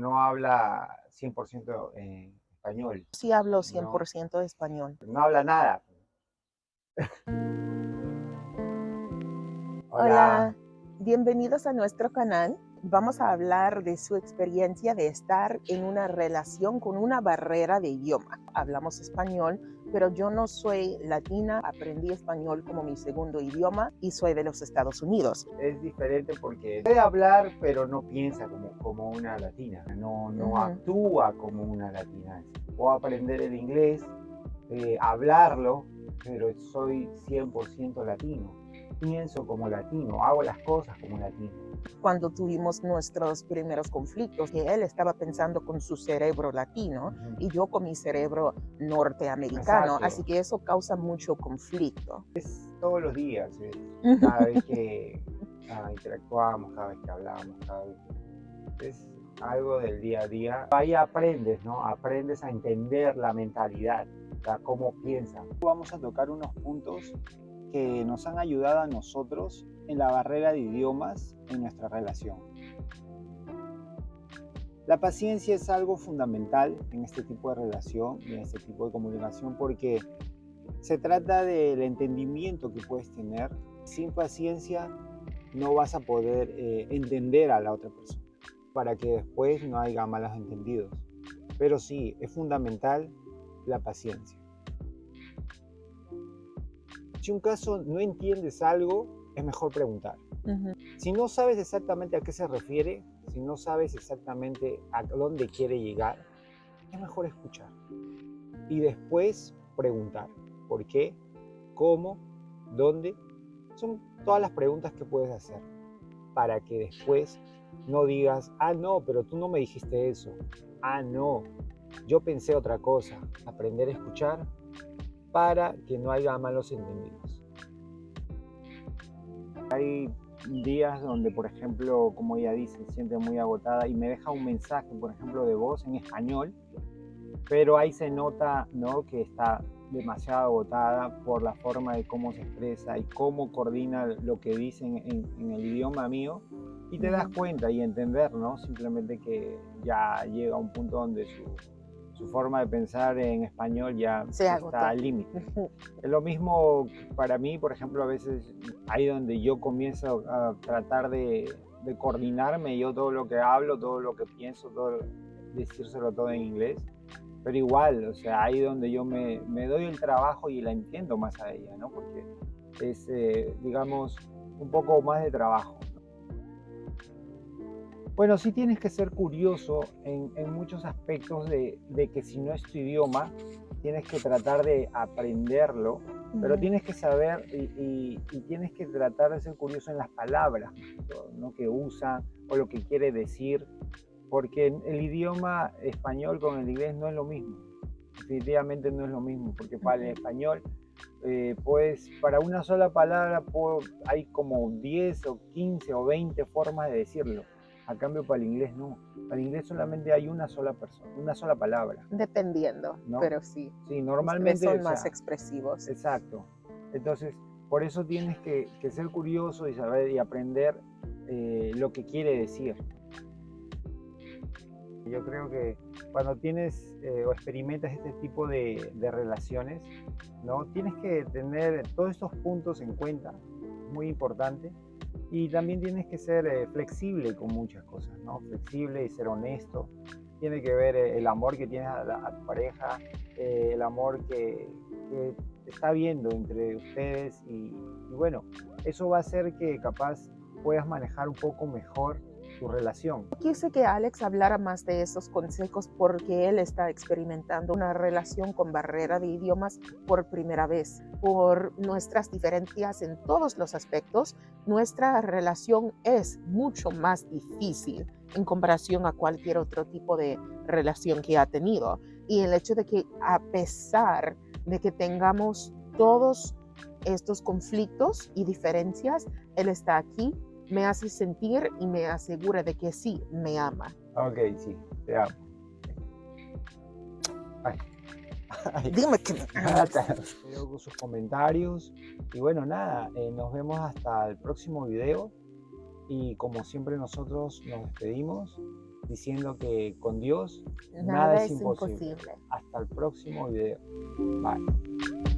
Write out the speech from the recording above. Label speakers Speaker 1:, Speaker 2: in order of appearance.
Speaker 1: No habla 100% español,
Speaker 2: Sí hablo
Speaker 1: ¿no?
Speaker 2: 100% español.
Speaker 1: No habla nada. Hola.
Speaker 2: Hola, bienvenidos a nuestro canal. Vamos a hablar de su experiencia de estar en una relación con una barrera de idioma. Hablamos español, pero yo no soy latina, aprendí español como mi segundo idioma y soy de los Estados Unidos.
Speaker 1: Es diferente porque puede hablar, pero no piensa como una latina, no
Speaker 2: Ujú.
Speaker 1: actúa como una latina. Puedo aprender el inglés, hablarlo, pero soy 100% latino. Pienso como latino, hago las cosas como latino.
Speaker 2: Cuando tuvimos nuestros primeros conflictos, que él estaba pensando con su cerebro latino
Speaker 1: Ujú.
Speaker 2: y yo con mi cerebro norteamericano, así
Speaker 1: Exacto.
Speaker 2: que eso causa mucho conflicto.
Speaker 1: Todos los días, cada vez que interactuamos, cada vez que hablamos, cada vez es algo del día a día. Ahí aprendes, ¿no? Aprendes a entender la mentalidad, cómo piensan.
Speaker 3: Vamos a tocar unos puntos que nos han ayudado a nosotros en la barrera de idiomas en nuestra relación. La paciencia es algo fundamental en este tipo de relación y en este tipo de comunicación porque se trata del entendimiento que puedes tener. Sin paciencia no vas a poder entender a la otra persona para que después no haya malos entendidos. Pero sí, es fundamental la paciencia. Si un caso no entiendes algo, es mejor preguntar.
Speaker 2: Ujú.
Speaker 3: Si no sabes exactamente a qué se refiere, si no sabes exactamente a dónde quiere llegar, es mejor escuchar y después preguntar. ¿Por qué? ¿Cómo? ¿Dónde? Son todas las preguntas que puedes hacer para que después no digas, ah, no, pero tú no me dijiste eso. Ah, no, yo pensé otra cosa. Aprender a escuchar para que no haya malos entendidos. Hay días donde, por ejemplo, como ella dice, se siente muy agotada y me deja un mensaje, por ejemplo, de voz en español, pero ahí se nota, ¿no?, que está demasiado agotada por la forma de cómo se expresa y cómo coordina lo que dicen en el idioma mío, y te das
Speaker 2: Ujú.
Speaker 3: cuenta y entender, ¿no? Simplemente que ya llega a un punto donde su forma de pensar en español ya
Speaker 2: Se
Speaker 3: está
Speaker 2: agotó.
Speaker 3: al límite.
Speaker 2: Ujú.
Speaker 3: Es lo mismo para mí, por ejemplo, a veces ahí donde yo comienzo a tratar de coordinarme, yo todo lo que hablo, todo lo que pienso, todo, decírselo todo en inglés, pero igual, o sea, ahí donde yo me doy el trabajo y la entiendo más a ella, ¿no? Porque es, digamos, un poco más de trabajo. Bueno, sí tienes que ser curioso en muchos aspectos de que si no es tu idioma, tienes que tratar de aprenderlo, pero
Speaker 2: Ujú.
Speaker 3: tienes que saber y tienes que tratar de ser curioso en las palabras, más que todo, ¿no?, que usa o lo que quiere decir, porque el idioma español con el inglés no es lo mismo. Definitivamente no es lo mismo, porque para el
Speaker 2: Ujú.
Speaker 3: español, pues para una sola palabra hay como 10 o 15 o 20 formas de decirlo. A cambio para el inglés no. Para el inglés solamente hay una sola persona, una sola palabra,
Speaker 2: Dependiendo,
Speaker 3: ¿no?
Speaker 2: pero sí,
Speaker 3: Sí,
Speaker 2: ustedes
Speaker 3: normalmente,
Speaker 2: son
Speaker 3: o
Speaker 2: más
Speaker 3: sea,
Speaker 2: expresivos.
Speaker 3: exacto. Entonces, por eso tienes que ser curioso y saber y aprender lo que quiere decir. Yo creo que cuando tienes o experimentas este tipo de relaciones, ¿no?, tienes que tener todos estos puntos en cuenta, muy importante, y también tienes que ser flexible con muchas cosas, ¿no? Flexible y ser honesto. Tiene que ver el amor que tienes a tu pareja, el amor que está viendo entre ustedes y bueno, eso va a hacer que capaz puedas manejar un poco mejor tu relación.
Speaker 2: Quise que Alex hablara más de esos consejos porque él está experimentando una relación con barrera de idiomas por primera vez. Por nuestras diferencias en todos los aspectos, nuestra relación es mucho más difícil en comparación a cualquier otro tipo de relación que ha tenido. Y el hecho de que a pesar de que tengamos todos estos conflictos y diferencias, él está aquí, me hace sentir y me asegura de que sí, me ama.
Speaker 3: Ok, sí, te amo. Ay, ay.
Speaker 2: Dime que me amas.
Speaker 3: Veo con sus comentarios. Y bueno, nada, nos vemos hasta el próximo video. Y como siempre nosotros nos despedimos. diciendo que con Dios
Speaker 2: Nada es imposible.
Speaker 3: Hasta el próximo video. Bye.